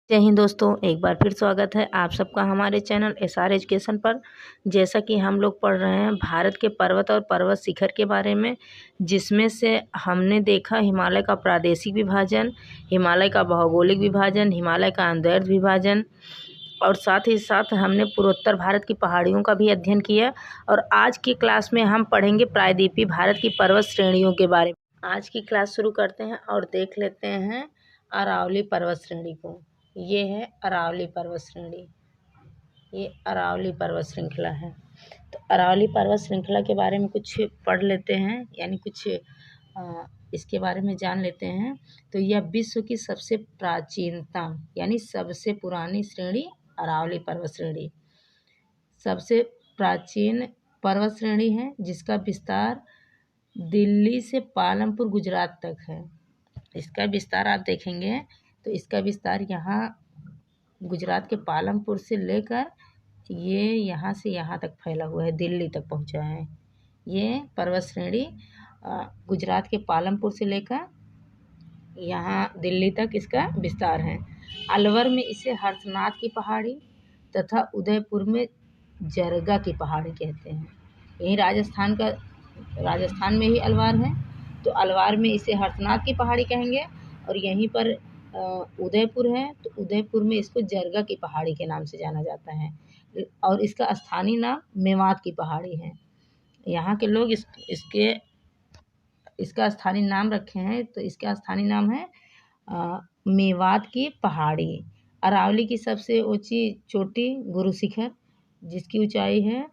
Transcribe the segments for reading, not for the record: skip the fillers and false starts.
जय हिंद दोस्तों, एक बार फिर स्वागत है आप सबका हमारे चैनल एसआर एजुकेशन पर। जैसा कि हम लोग पढ़ रहे हैं भारत के पर्वत और पर्वत शिखर के बारे में, जिसमें से हमने देखा हिमालय का प्रादेशिक विभाजन, हिमालय का भौगोलिक विभाजन, हिमालय का अंतर्गत विभाजन और साथ ही साथ हमने पूर्वोत्तर भारत की पहाड़ियों का भी अध्ययन किया। और आज की क्लास में हम पढ़ेंगे प्रायद्वीपीय भारत की पर्वत श्रेणियों के बारे में। आज की क्लास शुरू करते हैं और देख लेते हैं अरावली पर्वत श्रेणी को। ये है अरावली पर्वत श्रेणी, ये अरावली पर्वत श्रृंखला है। तो अरावली पर्वत श्रृंखला के बारे में कुछ पढ़ लेते हैं, यानी कुछ इसके बारे में जान लेते हैं। तो यह विश्व की सबसे प्राचीनतम यानी सबसे पुरानी श्रेणी अरावली पर्वत श्रेणी सबसे प्राचीन पर्वत श्रेणी है, जिसका विस्तार दिल्ली से पालमपुर गुजरात तक है। इसका विस्तार आप देखेंगे तो इसका विस्तार यहाँ गुजरात के पालमपुर से लेकर ये यहाँ से यहाँ तक फैला हुआ है, दिल्ली तक पहुँचा है। ये पर्वत श्रेणी गुजरात के पालमपुर से लेकर यहाँ दिल्ली तक इसका विस्तार है। अलवर में इसे हर्षनाथ की पहाड़ी तथा उदयपुर में जरगा की पहाड़ी कहते हैं। यही राजस्थान में ही अलवर है, तो अलवर में इसे हर्षनाथ की पहाड़ी कहेंगे। और यहीं पर उदयपुर है, तो उदयपुर में इसको जरगा की पहाड़ी के नाम से जाना जाता है। और इसका स्थानीय नाम मेवात की पहाड़ी है। यहाँ के लोग इसका स्थानीय नाम रखे हैं, तो इसका स्थानीय नाम है मेवात की पहाड़ी। अरावली की सबसे ऊंची चोटी गुरु शिखर, जिसकी ऊंचाई है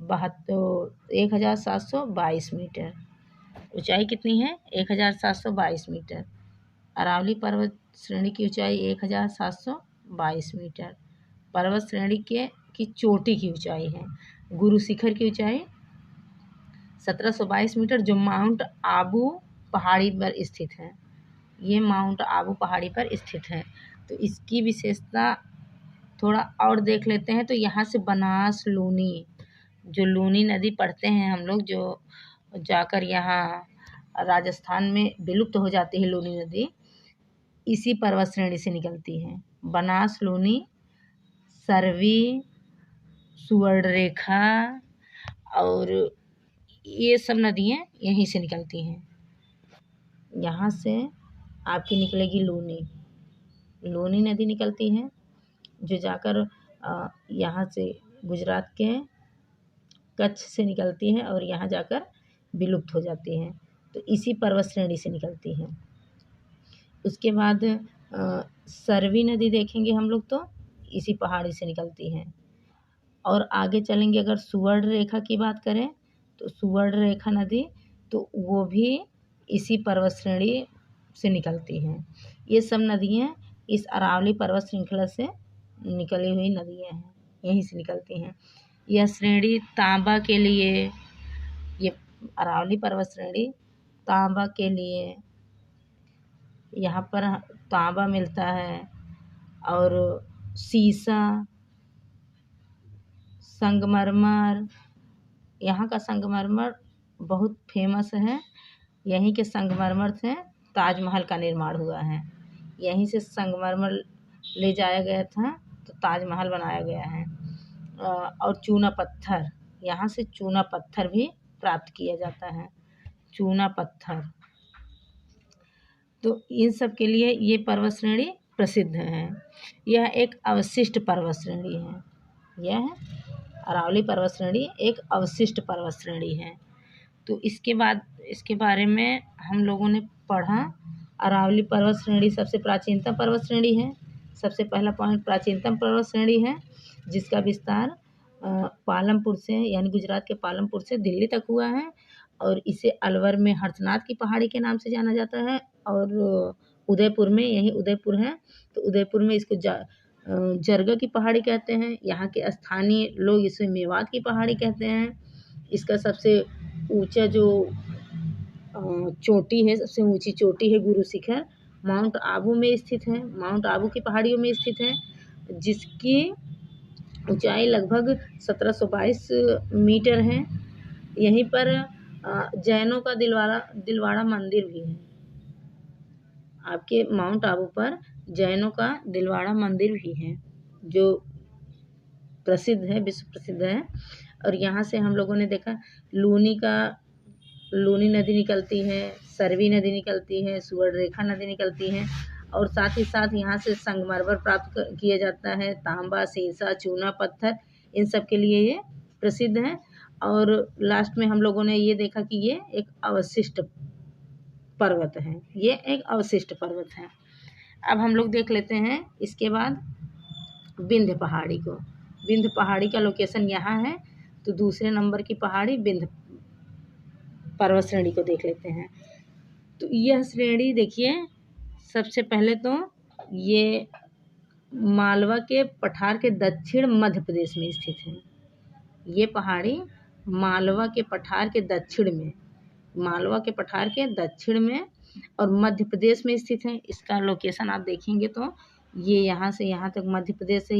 1722 मीटर। ऊंचाई कितनी है? 1722 मीटर। अरावली पर्वत श्रेणी की ऊंचाई 1722 मीटर पर्वत श्रेणी की चोटी की ऊंचाई है। गुरु शिखर की ऊंचाई 1722 मीटर, जो माउंट आबू पहाड़ी पर स्थित है। ये माउंट आबू पहाड़ी पर स्थित है। तो इसकी विशेषता थोड़ा और देख लेते हैं। तो यहाँ से बनास लूनी, जो लूनी नदी पढ़ते हैं हम लोग, जो जाकर यहाँ राजस्थान में विलुप्त हो जाती है लूनी नदी, इसी पर्वत श्रेणी से निकलती है। बनास लूनी, सरवी, सुवर्णरेखा और ये सब नदियाँ यहीं से निकलती हैं। यहाँ से आपकी निकलेगी लूनी नदी निकलती है, जो जाकर यहाँ से गुजरात के कच्छ से निकलती है और यहाँ जाकर विलुप्त हो जाती हैं। तो इसी पर्वत श्रेणी से निकलती है। उसके बाद सरवी नदी देखेंगे हम लोग, तो इसी पहाड़ी से निकलती है। और आगे चलेंगे, अगर सुवर्ण रेखा की बात करें तो सुवर्ण रेखा नदी, तो वो भी इसी पर्वत श्रेणी से निकलती हैं। ये सब नदियाँ इस अरावली पर्वत श्रृंखला से निकली हुई नदियाँ हैं, यहीं से निकलती हैं। यह श्रेणी तांबा के लिए, ये अरावली पर्वत श्रेणी तांबा के लिए, यहाँ पर तांबा मिलता है और सीसा, संगमरमर। यहाँ का संगमरमर बहुत फेमस है। यहीं के संगमरमर से ताजमहल का निर्माण हुआ है। यहीं से संगमरमर ले जाया गया था, तो ताजमहल बनाया गया है। और चूना पत्थर, यहाँ से चूना पत्थर भी प्राप्त किया जाता है, चूना पत्थर। तो इन सब के लिए ये पर्वत श्रेणी प्रसिद्ध है। यह एक अवशिष्ट पर्वत श्रेणी है। यह अरावली पर्वत श्रेणी एक अवशिष्ट पर्वत श्रेणी है। तो इसके बाद इसके बारे में हम लोगों ने पढ़ा। अरावली पर्वत श्रेणी सबसे प्राचीनतम पर्वत श्रेणी है। सबसे पहला पॉइंट प्राचीनतम पर्वत श्रेणी है, जिसका विस्तार पालमपुर से यानी गुजरात के पालमपुर से दिल्ली तक हुआ है। और इसे अलवर में हर्षनाथ की पहाड़ी के नाम से जाना जाता है। और उदयपुर में, यही उदयपुर है, तो उदयपुर में इसको जरगा की पहाड़ी कहते हैं। यहाँ के स्थानीय लोग इसे मेवात की पहाड़ी कहते हैं। इसका सबसे ऊंचा जो चोटी है, सबसे ऊंची चोटी है गुरु शिखर, माउंट आबू में स्थित है, माउंट आबू की पहाड़ियों में स्थित है, जिसकी ऊंचाई लगभग 1722 मीटर है। यहीं पर जैनों का दिलवाड़ा मंदिर भी है। आपके माउंट आबू पर जैनों का दिलवाड़ा मंदिर भी है जो प्रसिद्ध है, विश्व प्रसिद्ध है। और यहाँ से हम लोगों ने देखा लूनी नदी निकलती है, सरवी नदी निकलती है, सुवर्णरेखा नदी निकलती है और साथ ही साथ यहाँ से संगमरमर प्राप्त किया जाता है, तांबा, सीसा, चूना पत्थर, इन सब के लिए ये प्रसिद्ध है। और लास्ट में हम लोगों ने ये देखा कि ये एक अवशिष्ट पर्वत है, ये एक अवशिष्ट पर्वत है। अब हम लोग देख लेते हैं इसके बाद विंध्य पहाड़ी को। विंध्य पहाड़ी का लोकेशन यहाँ है, तो दूसरे नंबर की पहाड़ी विंध्य पर्वत श्रेणी को देख लेते हैं। तो यह श्रेणी देखिए, सबसे पहले तो ये मालवा के पठार के दक्षिण मध्य प्रदेश में स्थित है। ये पहाड़ी मालवा के पठार के दक्षिण में, मालवा के पठार के दक्षिण में और मध्य प्रदेश में स्थित है। इसका लोकेशन आप देखेंगे तो ये यहाँ से यहाँ तक मध्य प्रदेश है,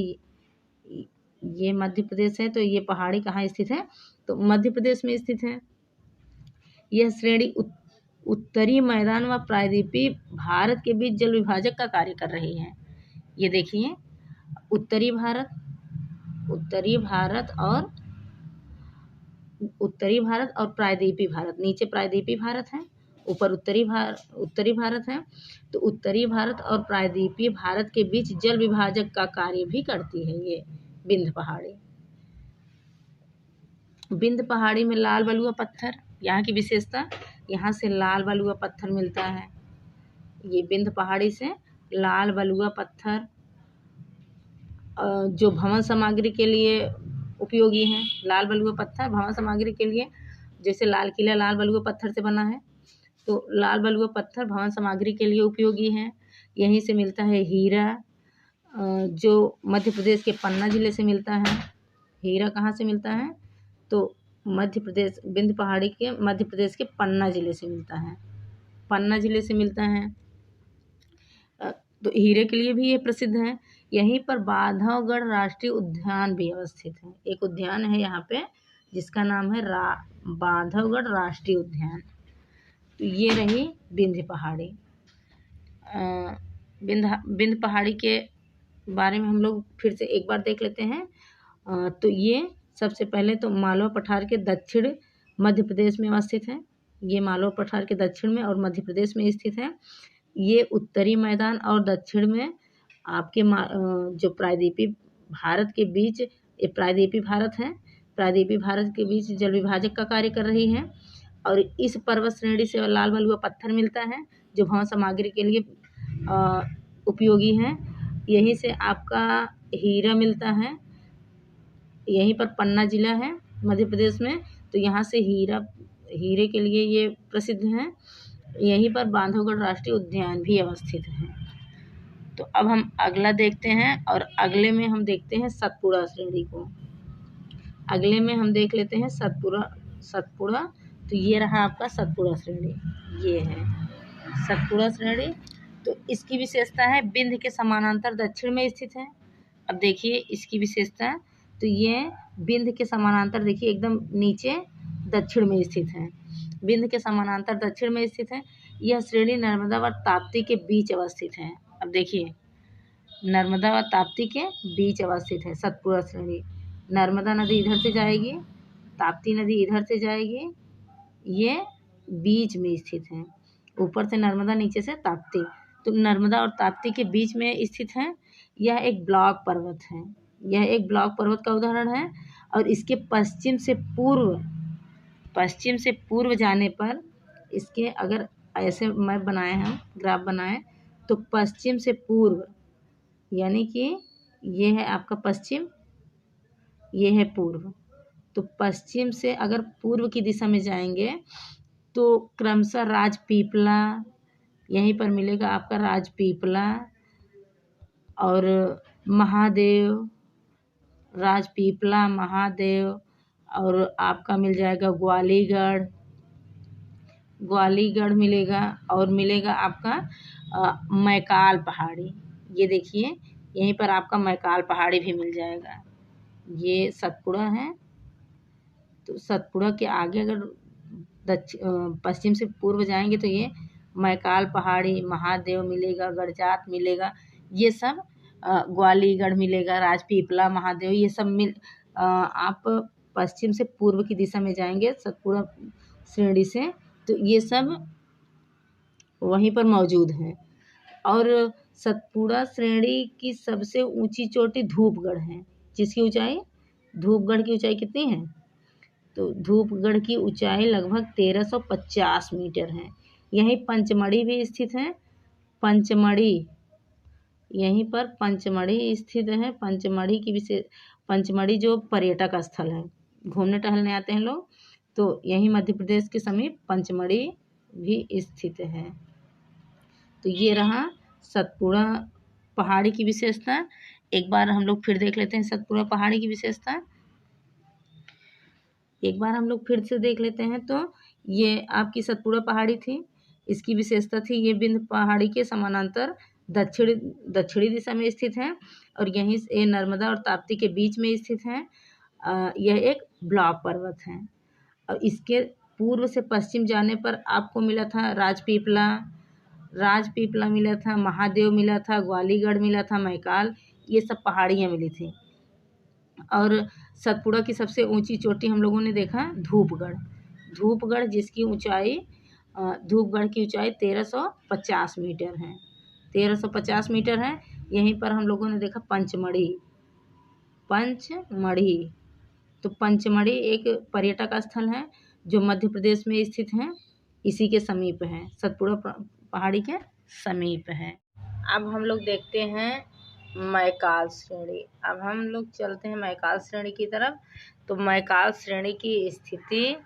ये मध्य प्रदेश है। तो ये पहाड़ी कहाँ स्थित है? तो मध्य प्रदेश में स्थित है। यह श्रेणी उत्तरी मैदान व प्रायद्वीपीय भारत के बीच जल विभाजक का कार्य कर रही है। ये देखिए, उत्तरी भारत और प्रायद्वीपीय भारत, नीचे प्रायद्वीपीय भारत है, ऊपर उत्तरी भारत है। तो उत्तरी भारत और प्रायद्वीपीय भारत के बीच जल विभाजक का कार्य भी करती है ये विंध्य पहाड़ी। विंध्य पहाड़ी में लाल बलुआ पत्थर, यहाँ की विशेषता, यहाँ से लाल बलुआ पत्थर मिलता है। ये विंध्य पहाड़ी से लाल बलुआ पत्थर जो भवन सामग्री के लिए उपयोगी हैं। लाल बलुआ पत्थर भवन सामग्री के लिए, जैसे लाल किला लाल बलुआ पत्थर से बना है, तो लाल बलुआ पत्थर भवन सामग्री के लिए उपयोगी हैं। यहीं से मिलता है हीरा, जो मध्य प्रदेश के पन्ना जिले से मिलता है। हीरा कहाँ से मिलता है? तो मध्य प्रदेश, विंध्य पहाड़ी के मध्य प्रदेश के पन्ना जिले से मिलता है, पन्ना जिले से मिलता है। तो हीरे के लिए भी ये प्रसिद्ध है। यहीं पर बांधवगढ़ राष्ट्रीय उद्यान भी अवस्थित है। एक उद्यान है यहाँ पे जिसका नाम है बांधवगढ़ राष्ट्रीय उद्यान। तो ये रही विंध्य पहाड़ी। विंध्य पहाड़ी के बारे में हम लोग फिर से एक बार देख लेते हैं। तो ये सबसे पहले तो मालवा पठार के दक्षिण मध्य प्रदेश में अवस्थित है। ये मालवा पठार के दक्षिण में और मध्य प्रदेश में स्थित है। ये उत्तरी मैदान और दक्षिण में आपके जो प्रायद्वीपीय भारत के बीच, ये प्रायद्वीपीय भारत है, प्रायद्वीपीय भारत के बीच जल विभाजक का कार्य कर रही है। और इस पर्वत श्रेणी से लाल बलुआ पत्थर मिलता है जो भवन सामग्री के लिए उपयोगी है। यहीं से आपका हीरा मिलता है। यहीं पर पन्ना जिला है मध्य प्रदेश में, तो यहाँ से हीरे के लिए ये प्रसिद्ध है। यहीं पर बांधवगढ़ राष्ट्रीय उद्यान भी अवस्थित है। तो अब हम अगला देखते हैं, और अगले में हम देखते हैं सतपुड़ा श्रेणी को। अगले में हम देख लेते हैं सतपुड़ा। तो ये रहा आपका सतपुड़ा श्रेणी, ये है सतपुड़ा श्रेणी। तो इसकी विशेषता है विंध्य के समानांतर दक्षिण में स्थित है। अब देखिए इसकी विशेषता, तो ये विंध्य के समानांतर, देखिए एकदम नीचे दक्षिण में स्थित है, विंध्य के समानांतर दक्षिण में स्थित है। यह श्रेणी नर्मदा व ताप्ती के बीच अवस्थित है। अब देखिए, नर्मदा व ताप्ती के बीच अवस्थित है सतपुड़ा श्रेणी। नर्मदा नदी इधर से जाएगी, ताप्ती नदी इधर से जाएगी, ये बीच में स्थित है। ऊपर से नर्मदा, नीचे से ताप्ती, तो नर्मदा और ताप्ती के बीच में स्थित है। यह एक ब्लॉक पर्वत है, यह एक ब्लॉक पर्वत का उदाहरण है। और इसके पश्चिम से पूर्व जाने पर, इसके अगर ऐसे मैप बनाए हैं, ग्राफ बनाए, तो पश्चिम से पूर्व, यानी कि ये है आपका पश्चिम, ये है पूर्व। तो पश्चिम से अगर पूर्व की दिशा में जाएंगे तो क्रमशः राजपीपला, यहीं पर मिलेगा आपका राजपीपला और महादेव, राजपीपला, महादेव, और आपका मिल जाएगा ग्वालीगढ़ मिलेगा, और मिलेगा आपका मैकाल पहाड़ी। ये देखिए यहीं पर आपका मैकाल पहाड़ी भी मिल जाएगा। ये सतपुड़ा है। तो सतपुड़ा के आगे अगर पश्चिम से पूर्व जाएंगे तो ये मैकाल पहाड़ी, महादेव मिलेगा, गड़जात मिलेगा, ये सब ग्वालीगढ़ मिलेगा, राजपीपला, महादेव, ये सब आप पश्चिम से पूर्व की दिशा में जाएंगे सतपुड़ा श्रेणी से तो ये सब वहीं पर मौजूद हैं। और सतपुड़ा श्रेणी की सबसे ऊंची चोटी धूपगढ़ है, जिसकी ऊंचाई, धूपगढ़ की ऊंचाई कितनी है? तो धूपगढ़ की ऊंचाई लगभग 1350 मीटर है। यहीं पंचमढ़ी भी स्थित है। पंचमढ़ी, यहीं पर पंचमढ़ी स्थित है। पंचमढ़ी जो पर्यटक स्थल है, घूमने टहलने आते हैं लोग, तो यहीं मध्य प्रदेश के समीप पंचमढ़ी भी स्थित है। तो ये रहा सतपुड़ा पहाड़ी की विशेषता। एक बार हम लोग फिर देख लेते हैं सतपुड़ा पहाड़ी की विशेषता। एक बार हम लोग फिर से देख लेते हैं। तो ये आपकी सतपुड़ा पहाड़ी थी। इसकी विशेषता थी ये विंध्य पहाड़ी के समानांतर दक्षिणी दिशा में स्थित है और यहीं से नर्मदा और ताप्ती के बीच में स्थित है। यह एक ब्लॉक पर्वत है और इसके पूर्व से पश्चिम जाने पर आपको मिला था राजपीपला मिला था, महादेव मिला था, ग्वालीगढ़ मिला था, मैकाल, ये सब पहाड़ियाँ मिली थी। और सतपुड़ा की सबसे ऊंची चोटी हम लोगों ने देखा धूपगढ़, जिसकी ऊंचाई, धूपगढ़ की ऊंचाई 1350 मीटर है। 1350 मीटर है। यहीं पर हम लोगों ने देखा पंचमढ़ी। तो पंचमढ़ी एक पर्यटक स्थल है जो मध्य प्रदेश में स्थित है, इसी के समीप है, सतपुड़ा पहाड़ी के समीप है। अब हम लोग देखते हैं मैकाल श्रेणी। अब हम लोग चलते हैं मैकाल श्रेणी की तरफ। तो मैकाल श्रेणी की स्थिति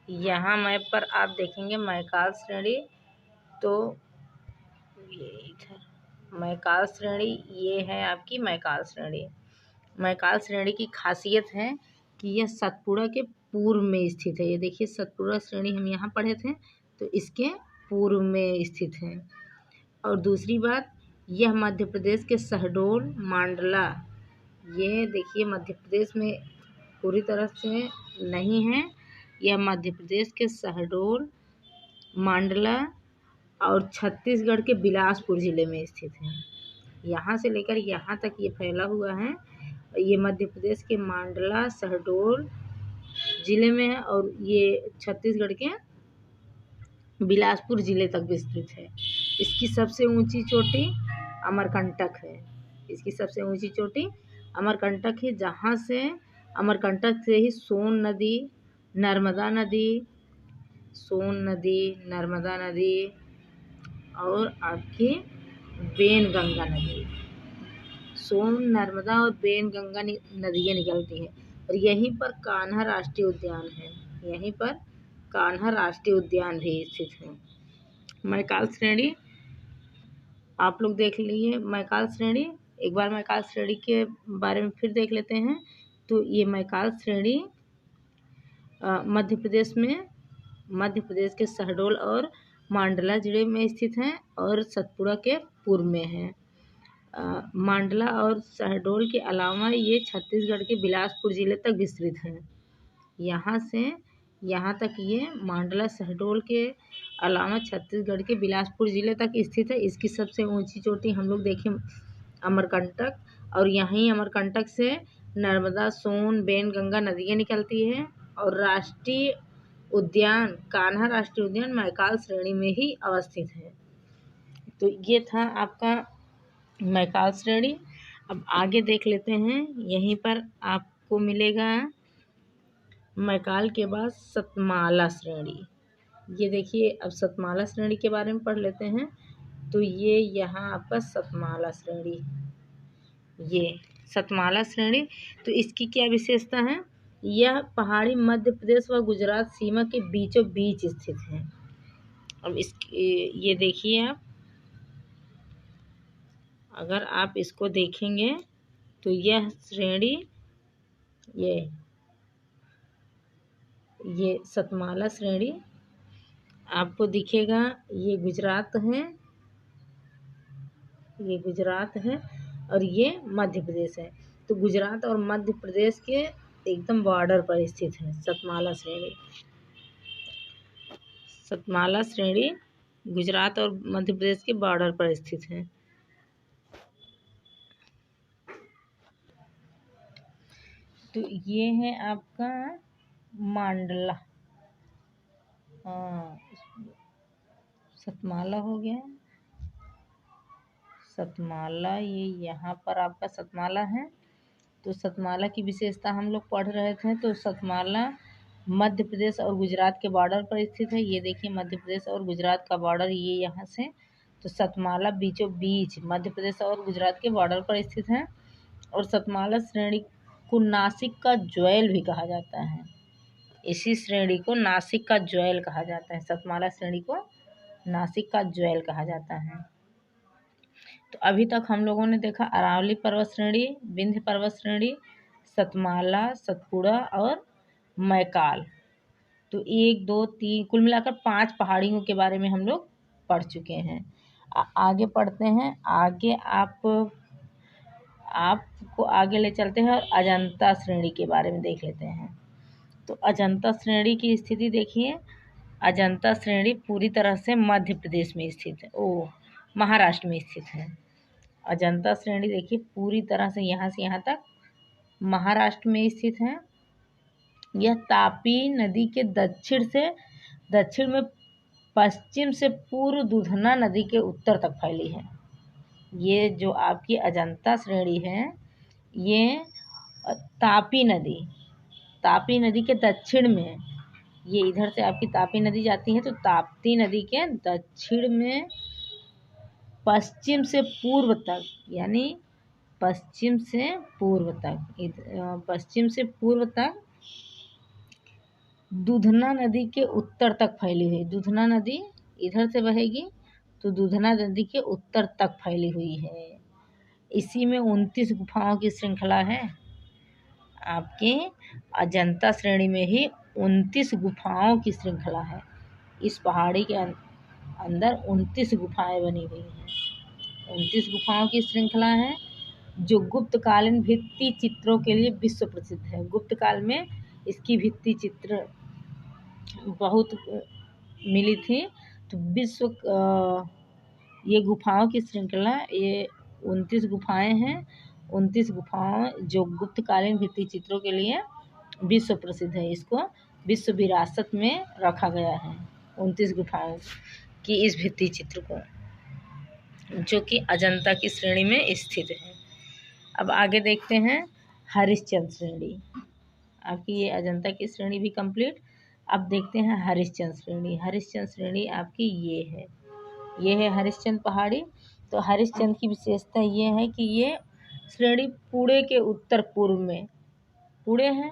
यहाँ मैप पर आप देखेंगे मैकाल श्रेणी। तो ये इधर मैकाल श्रेणी, ये है आपकी मैकाल श्रेणी। मैकाल श्रेणी की खासियत है कि यह सतपुड़ा के पूर्व में स्थित है। ये देखिए सतपुड़ा श्रेणी हम यहाँ पढ़े थे, तो इसके पूर्व में स्थित है। और दूसरी बात, यह मध्य प्रदेश के शहडोल, मांडला, ये देखिए मध्य प्रदेश में पूरी तरह से नहीं है। यह मध्य प्रदेश के शहडोल, मांडला और छत्तीसगढ़ के बिलासपुर ज़िले में स्थित है। यहाँ से लेकर यहाँ तक ये फैला हुआ है। ये मध्य प्रदेश के मांडला, शहडोल ज़िले में है और ये छत्तीसगढ़ के बिलासपुर ज़िले तक विस्तृत है। इसकी सबसे ऊंची चोटी अमरकंटक है। इसकी सबसे ऊंची चोटी अमरकंटक है, जहाँ से अमरकंटक से ही सोन नदी, नर्मदा नदी और आपकी वेनगंगा नदी, सोन, नर्मदा और वेनगंगा नदियाँ निकलती हैं। और यहीं पर कान्हा राष्ट्रीय उद्यान है। यहीं पर कान्हा राष्ट्रीय उद्यान भी स्थित है। मैकाल श्रेणी आप लोग देख लीजिए। मैकाल श्रेणी, एक बार मैकाल श्रेणी के बारे में फिर देख लेते हैं। तो ये मैकाल श्रेणी मध्य प्रदेश के शहडोल और मांडला जिले में स्थित है और सतपुड़ा के पूर्व में है। मांडला और शहडोल के अलावा ये छत्तीसगढ़ के बिलासपुर ज़िले तक विस्तृत है। यहाँ से यहाँ तक ये मांडला, शहडोल के अलावा छत्तीसगढ़ के बिलासपुर ज़िले तक स्थित है। इसकी सबसे ऊंची चोटी हम लोग देखें अमरकंटक, और यहीं अमरकंटक से नर्मदा, सोन, वेनगंगा नदियाँ निकलती हैं। और राष्ट्रीय उद्यान, कान्हा राष्ट्रीय उद्यान मैकाल श्रेणी में ही अवस्थित है। तो ये था आपका मैकाल श्रेणी। अब आगे देख लेते हैं। यहीं पर आपको मिलेगा मैकाल के बाद सतमाला श्रेणी। ये देखिए, अब सतमाला श्रेणी के बारे में पढ़ लेते हैं। तो ये यहाँ आपका सतमाला श्रेणी, ये सतमाला श्रेणी। तो इसकी क्या विशेषता है? यह पहाड़ी मध्य प्रदेश व गुजरात सीमा के बीचों बीच स्थित है। अब ये देखिए आप, अगर आप इसको देखेंगे तो यह श्रेणी, ये सतमाला श्रेणी आपको दिखेगा। ये गुजरात है और ये मध्य प्रदेश है। तो गुजरात और मध्य प्रदेश के एकदम बॉर्डर पर स्थित है सतमाला श्रेणी। सतमाला श्रेणी गुजरात और मध्य प्रदेश के बॉर्डर पर स्थित है। तो ये है आपका मांडला, हाँ सतमाला हो गया, सतमाला ये यहाँ पर आपका सतमाला है। तो सतमाला की विशेषता हम लोग पढ़ रहे थे। तो सतमाला मध्य प्रदेश और गुजरात के बॉर्डर पर स्थित है। ये देखिए मध्य प्रदेश और गुजरात का बॉर्डर ये यहाँ से, तो सतमाला बीचों बीच मध्य प्रदेश और गुजरात के बॉर्डर पर स्थित है। और सतमाला श्रेणी को नासिक का ज्वेल भी कहा जाता है। इसी श्रेणी को नासिक का ज्वेल कहा जाता है। सतमाला श्रेणी को नासिक का ज्वेल कहा जाता है। तो अभी तक हम लोगों ने देखा अरावली पर्वत श्रेणी, विंध्य पर्वत श्रेणी, सतमाला, सतपुड़ा और मैकाल। तो 1 2 3 कुल मिलाकर 5 पहाड़ियों के बारे में हम लोग पढ़ चुके हैं। आगे पढ़ते हैं। आगे आपको आगे ले चलते हैं और अजंता श्रेणी के बारे में देख लेते हैं। तो अजंता श्रेणी की स्थिति देखिए। अजंता श्रेणी पूरी तरह से मध्य प्रदेश में स्थित है, महाराष्ट्र में स्थित है। अजंता श्रेणी देखिए पूरी तरह से यहाँ तक महाराष्ट्र में स्थित है। यह तापी नदी के दक्षिण में पश्चिम से पूर्व दूधना नदी के उत्तर तक फैली है। ये जो आपकी अजंता श्रेणी है, ये तापी नदी के दक्षिण में, ये इधर से आपकी तापी नदी जाती है, तो ताप्ती नदी के दक्षिण में पश्चिम से पूर्व तक, यानी पश्चिम से पूर्व तक दूधना नदी के उत्तर तक फैली हुई। दूधना नदी इधर से बहेगी तो दूधना नदी के उत्तर तक फैली हुई है। इसी में 29 गुफाओं की श्रृंखला है। आपके अजंता श्रेणी में ही 29 गुफाओं की श्रृंखला है। इस पहाड़ी के अंदर 29 गुफाएं बनी हुई हैं। 29 गुफाओं की श्रृंखला है जो गुप्तकालीन भित्ति चित्रों के लिए विश्व प्रसिद्ध है। गुप्त काल में इसकी भित्ति चित्र बहुत मिली थी। तो ये गुफाओं की श्रृंखला, ये 29 गुफाएं हैं। 29 गुफाएं जो गुप्तकालीन भित्ति चित्रों के लिए विश्व प्रसिद्ध है। इसको विश्व विरासत में रखा गया है 29 गुफाओं की इस भित्ति चित्र को, जो कि अजंता की श्रेणी में स्थित है। अब आगे देखते हैं हरिश्चंद्र श्रेणी। आपकी ये अजंता की श्रेणी भी कंप्लीट। अब देखते हैं हरिश्चंद्र श्रेणी। हरिश्चंद्र श्रेणी आपकी ये है हरिश्चंद्र पहाड़ी। तो हरिश्चंद्र की विशेषता ये है कि ये श्रेणी पुणे के उत्तर पूर्व में, पुणे है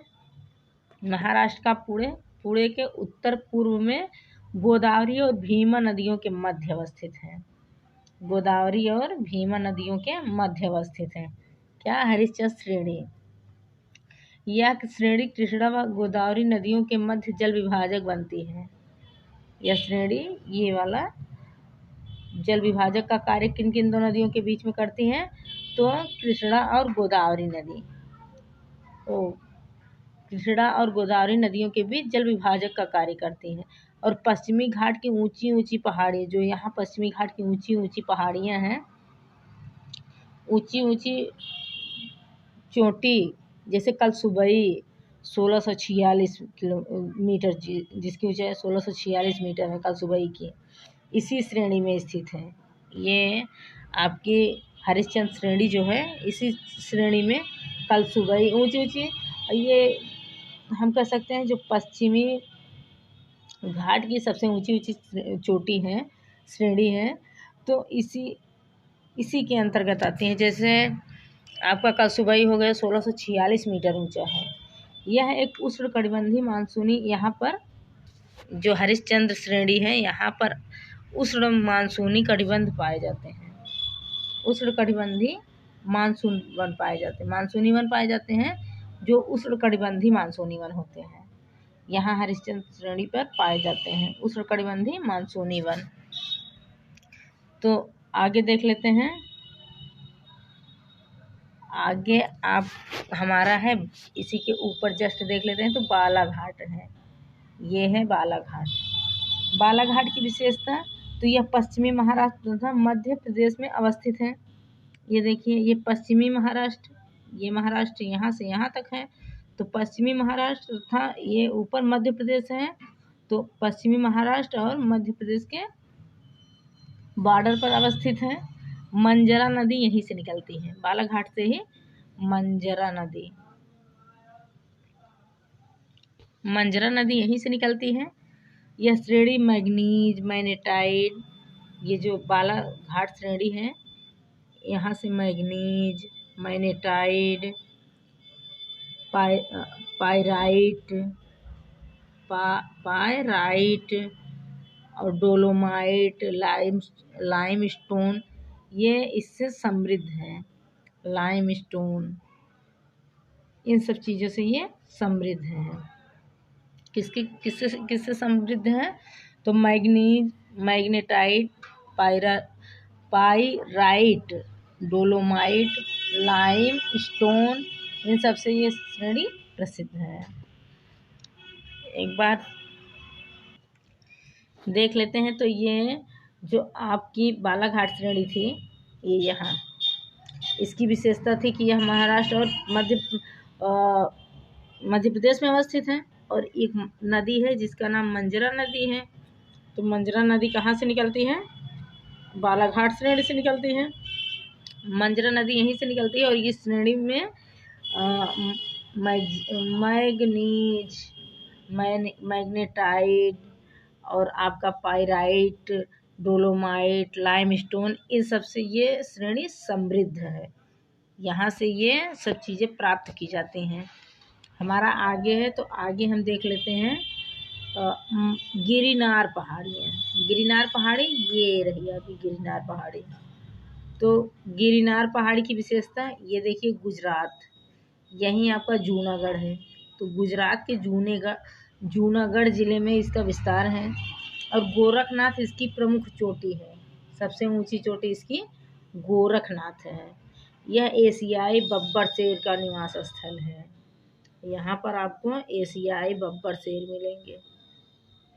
महाराष्ट्र का, पुणे के उत्तर पूर्व में गोदावरी और भीमा नदियों के मध्य अवस्थित है। गोदावरी और भीमा नदियों के मध्य अवस्थित है क्या हरिश्चंद्र श्रेणी। यह श्रेणी कृष्णा व गोदावरी नदियों के मध्य जल विभाजक बनती है। यह श्रेणी ये वाला जल विभाजक का कार्य किन किन दो नदियों के बीच में करती हैं, तो कृष्णा और गोदावरी नदी, कृष्णा और गोदावरी नदियों के बीच जल विभाजक का कार्य करती हैं। और पश्चिमी घाट की ऊंची ऊंची पहाड़ी, जो यहाँ पश्चिमी घाट की ऊंची ऊंची पहाड़ियाँ हैं, ऊंची ऊंची चोटी, जैसे कल सुबई 1646 मीटर, जिसकी ऊंचाई 1646 मीटर है कल सुबई की, इसी श्रेणी में स्थित है। ये आपकी हरिश्चंद्र श्रेणी जो है, इसी श्रेणी में कल सुबई ऊंची ऊंची, ये हम कह सकते हैं जो पश्चिमी घाट की सबसे ऊंची ऊंची चोटी है, श्रेणी है। तो इसी के अंतर्गत आती हैं। जैसे आपका कलसुबई हो गया 1646 मीटर ऊंचा है। यह एक उष्णकटिबंधीय मानसूनी, यहाँ पर जो हरिश्चंद्र श्रेणी है, यहाँ पर उष्ण मानसूनी कटिबंध पाए जाते हैं। उष्णकटिबंधीय मानसूनी वन पाए जाते हैं जो उष्णकटिबंधीय मानसूनी वन होते हैं। यहाँ हरिश्चंद्र श्रेणी पर पाए जाते हैं उष्णकटिबंधीय मानसूनी वन। तो आगे देख लेते हैं। आगे आप हमारा है, इसी के ऊपर जस्ट देख लेते हैं। तो बालाघाट है, ये है बालाघाट। बालाघाट की विशेषता, तो यह पश्चिमी महाराष्ट्र तथा मध्य प्रदेश में अवस्थित है। ये देखिए, ये पश्चिमी महाराष्ट्र, ये महाराष्ट्र यहाँ से यहाँ तक है। तो पश्चिमी महाराष्ट्र था, ये ऊपर मध्य प्रदेश है, तो पश्चिमी महाराष्ट्र और मध्य प्रदेश के बॉर्डर पर अवस्थित है। मंजरा नदी यहीं से निकलती है, बालाघाट से ही मंजरा नदी यहीं से निकलती है। यह श्रेणी मैग्नीज, मैग्नेटाइट, ये जो बालाघाट श्रेणी है, यहाँ से मैग्नीज, मैग्नेटाइट, पायराइट और डोलोमाइट, लाइमस्टोन, ये इससे समृद्ध है। लाइमस्टोन, इन सब चीज़ों से ये समृद्ध है। किससे समृद्ध है? तो manganese, magnetite, pyrite, dolomite, limestone, इन सब से ये श्रेणी प्रसिद्ध है। एक बार देख लेते हैं। तो ये जो आपकी बालाघाट श्रेणी थी, ये यहाँ इसकी विशेषता थी कि यह महाराष्ट्र और मध्य प्रदेश में अवस्थित है। और एक नदी है जिसका नाम मंजरा नदी है। तो मंजरा नदी कहाँ से निकलती है? बालाघाट श्रेणी से निकलती है। मंजरा नदी यहीं से निकलती है और इस श्रेणी में मैग्नीज, मैग्नेटाइट और आपका पाइराइट, डोलोमाइट, लाइमस्टोन, इन सब से ये श्रेणी समृद्ध है। यहाँ से ये सब चीज़ें प्राप्त की जाती हैं। हमारा आगे है, तो आगे हम देख लेते हैं गिरिनार पहाड़ियाँ। गिरिनार पहाड़ी ये रही आपकी गिरिनार पहाड़ी। तो गिरिनार पहाड़ी की विशेषता ये देखिए, गुजरात, यहीं आपका जूनागढ़ है। तो गुजरात के जूनागढ़ ज़िले में इसका विस्तार है। और गोरखनाथ इसकी प्रमुख चोटी है, सबसे ऊंची चोटी इसकी गोरखनाथ है। यह एशियाई बब्बर शेर का निवास स्थल है। यहाँ पर आपको एशियाई बब्बर शेर मिलेंगे।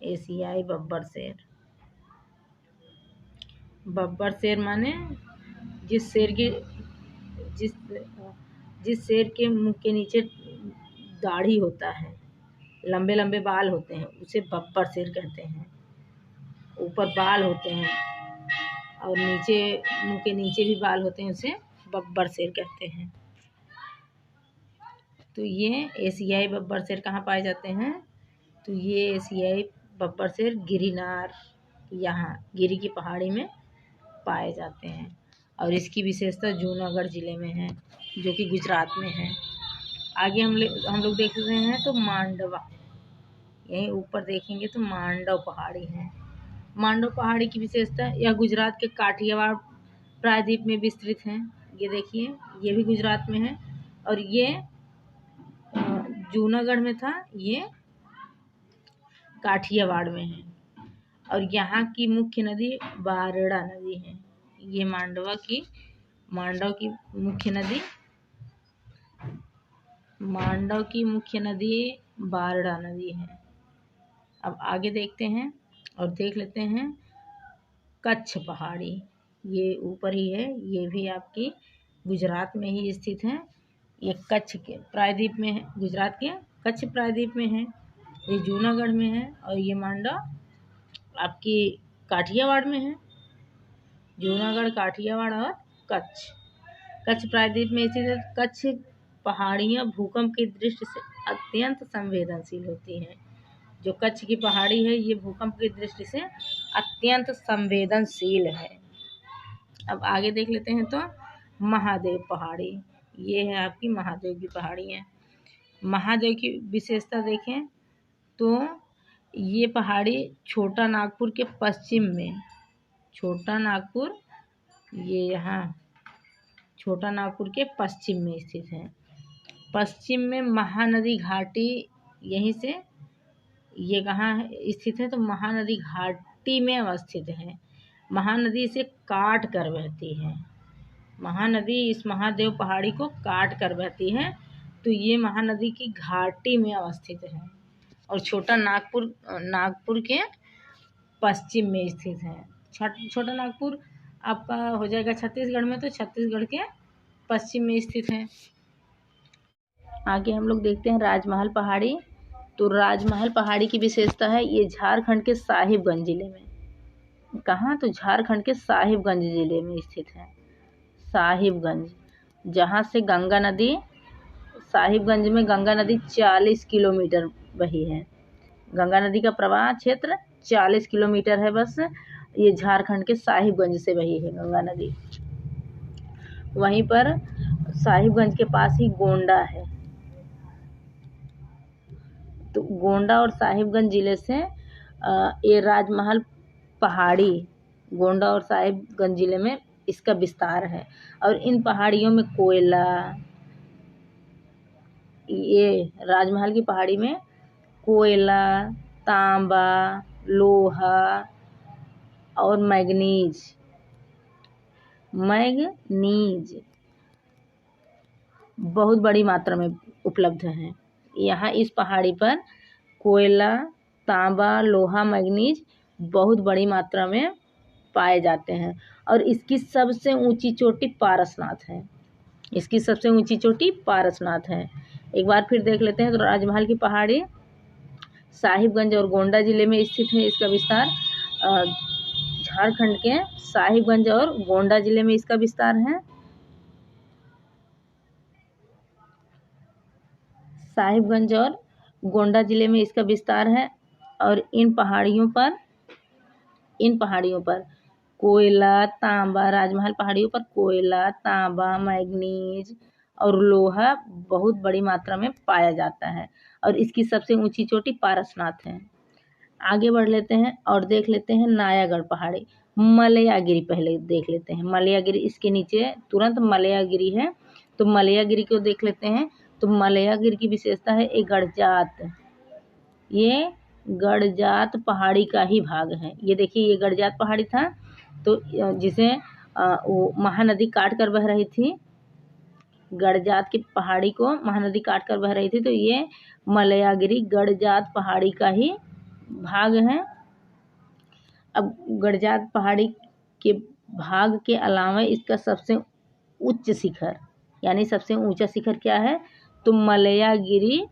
एशियाई बब्बर शेर, बब्बर शेर माने जिस शेर के मुंह के नीचे दाढ़ी होता है, लंबे लंबे बाल होते हैं, उसे बब्बर शेर कहते हैं। ऊपर बाल होते हैं और नीचे मुंह के नीचे भी बाल होते हैं, उसे बब्बर शेर कहते हैं। तो ये एशियाई बब्बर शेर कहाँ पाए जाते हैं? तो ये एशियाई बब्बर शेर गिरिनार, यहाँ गिरी की पहाड़ी में पाए जाते हैं। और इसकी विशेषता जूनागढ़ ज़िले में है, जो कि गुजरात में है। आगे हम लोग देख रहे हैं तो मांडवा, यहीं ऊपर देखेंगे तो मांडव पहाड़ी है। मांडव पहाड़ी की विशेषता, यह गुजरात के काठियावाड़ प्रायद्वीप में विस्तृत है। ये देखिए, ये भी गुजरात में है। और ये जूनागढ़ में था, ये काठियावाड़ में है। और यहाँ की मुख्य नदी बारड़ा नदी है। ये मांडव की मुख्य नदी बारड़ा नदी है। अब आगे देखते हैं और देख लेते हैं कच्छ पहाड़ी। ये ऊपर ही है, ये भी आपकी गुजरात में ही स्थित है। ये कच्छ के प्रायद्वीप में है, गुजरात के कच्छ प्रायद्वीप में है। ये जूनागढ़ में है और ये मांडव आपकी काठियावाड़ में है। जूनागढ़, काठियावाड़ और कच्छ प्रायद्वीप में स्थित है। कच्छ पहाड़ियाँ भूकंप की दृष्टि से अत्यंत संवेदनशील होती हैं। जो कच्छ की पहाड़ी है, ये भूकंप की दृष्टि से अत्यंत संवेदनशील है। अब आगे देख लेते हैं तो महादेव पहाड़ी, ये है आपकी महादेव की पहाड़ी है। महादेव की विशेषता देखें तो ये पहाड़ी छोटा नागपुर के पश्चिम में, छोटा नागपुर, ये यहाँ छोटा नागपुर के पश्चिम में स्थित है। पश्चिम में महानदी घाटी, यहीं से ये कहाँ स्थित है? तो महानदी घाटी में अवस्थित है। महानदी इसे काट कर बहती है। महानदी इस महादेव पहाड़ी को काट कर बहती है। तो ये महानदी की घाटी में अवस्थित है और छोटा नागपुर के पश्चिम में स्थित है। छोटा नागपुर आपका हो जाएगा छत्तीसगढ़ में, तो छत्तीसगढ़ के पश्चिम में स्थित है। आगे हम लोग देखते हैं राजमहल पहाड़ी। तो राजमहल पहाड़ी की विशेषता है, ये झारखंड के साहिबगंज जिले में, कहाँ, तो झारखंड के साहिबगंज जिले में स्थित है। साहिबगंज, जहाँ से गंगा नदी, साहिबगंज में गंगा नदी 40 किलोमीटर बही है। गंगा नदी का प्रवाह क्षेत्र 40 किलोमीटर है बस। ये झारखंड के साहिबगंज से बही है गंगा नदी। वहीं पर साहिबगंज के पास ही गोंडा है। तो गोंडा और साहिबगंज जिले से ये राजमहल पहाड़ी गोंडा और साहिबगंज जिले में इसका विस्तार है। और इन पहाड़ियों में कोयला, ये राजमहल की पहाड़ी में कोयला, तांबा, लोहा और मैग्नीज बहुत बड़ी मात्रा में उपलब्ध है। यहाँ इस पहाड़ी पर कोयला, तांबा, लोहा, मैग्नीज बहुत बड़ी मात्रा में पाए जाते हैं। और इसकी सबसे ऊंची चोटी पारसनाथ है। इसकी सबसे ऊंची चोटी पारसनाथ है। एक बार फिर देख लेते हैं। तो राजमहल की पहाड़ी साहिबगंज और गोंडा जिले में स्थित है। इसका विस्तार झारखंड के साहिबगंज और गोंडा जिले में इसका विस्तार है। साहिबगंज और गोंडा जिले में इसका विस्तार है। और इन पहाड़ियों पर कोयला, तांबा, राजमहल पहाड़ियों पर कोयला, तांबा, मैग्नीज और लोहा बहुत बड़ी मात्रा में पाया जाता है। और इसकी सबसे ऊंची चोटी पारसनाथ है। आगे बढ़ लेते हैं और देख लेते हैं नायागढ़ पहाड़ी, मलयागिरी। पहले देख लेते हैं मलयागिरी, इसके नीचे तुरंत मलयागिरी है। तो मलयागिरी को देख लेते हैं। तो मलयागिरी की विशेषता है एक गड़जात, ये गड़जात पहाड़ी का ही भाग है। ये देखिए, ये गड़जात पहाड़ी था, तो जिसे वो महानदी काट कर बह रही थी, गड़जात की पहाड़ी को महानदी काट कर बह रही थी। तो ये मलयागिरी गड़जात पहाड़ी का ही भाग है। अब गड़जात पहाड़ी के भाग के अलावा इसका सबसे उच्च शिखर, यानी सबसे ऊंचा शिखर क्या है, तो मलयागिरी।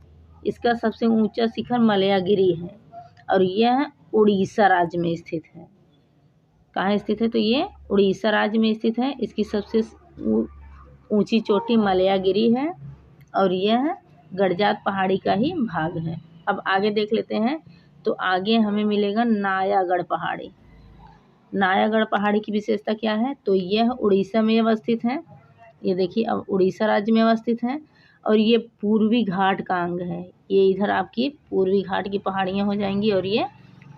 इसका सबसे ऊंचा शिखर मलयागिरी है। और यह उड़ीसा राज्य में स्थित है। कहाँ स्थित है, तो ये उड़ीसा राज्य में स्थित है। इसकी सबसे ऊंची चोटी मलयागिरी है और यह गड़जात पहाड़ी का ही भाग है। अब आगे देख लेते हैं। तो आगे हमें मिलेगा नायागढ़ पहाड़ी। नायागढ़ पहाड़ी की विशेषता क्या है, तो यह उड़ीसा में अवस्थित है। ये देखिए, अब उड़ीसा राज्य में अवस्थित है। और ये पूर्वी घाट का अंग है। ये इधर आपकी पूर्वी घाट की पहाड़ियाँ हो जाएंगी और ये